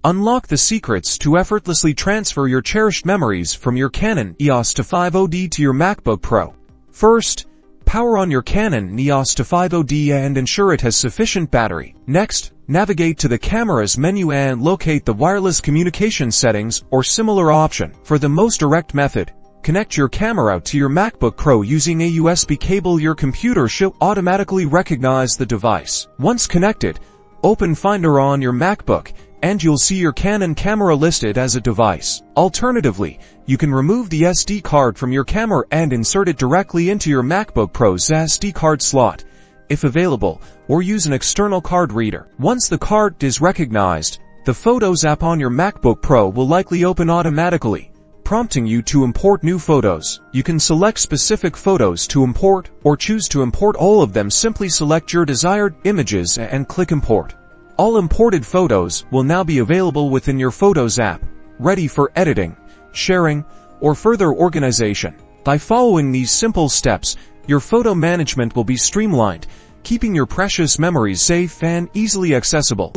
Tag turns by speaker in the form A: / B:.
A: Unlock the secrets to effortlessly transfer your cherished memories from your Canon Eos 250d to your MacBook Pro. First, power on your Canon Eos 250d and ensure it has sufficient battery. Next, navigate to the camera's menu and locate the wireless communication settings or similar option. For the most direct method, connect your camera to your MacBook Pro using a USB cable. Your computer should automatically recognize the device. Once connected, open Finder on your MacBook, and you'll see your Canon camera listed as a device. Alternatively, you can remove the SD card from your camera and insert it directly into your MacBook Pro's SD card slot, if available, or use an external card reader. Once the card is recognized, the Photos app on your MacBook Pro will likely open automatically, prompting you to import new photos. You can select specific photos to import, or choose to import all of them. Simply select your desired images and click Import. All imported photos will now be available within your Photos app, ready for editing, sharing, or further organization. By following these simple steps, your photo management will be streamlined, keeping your precious memories safe and easily accessible.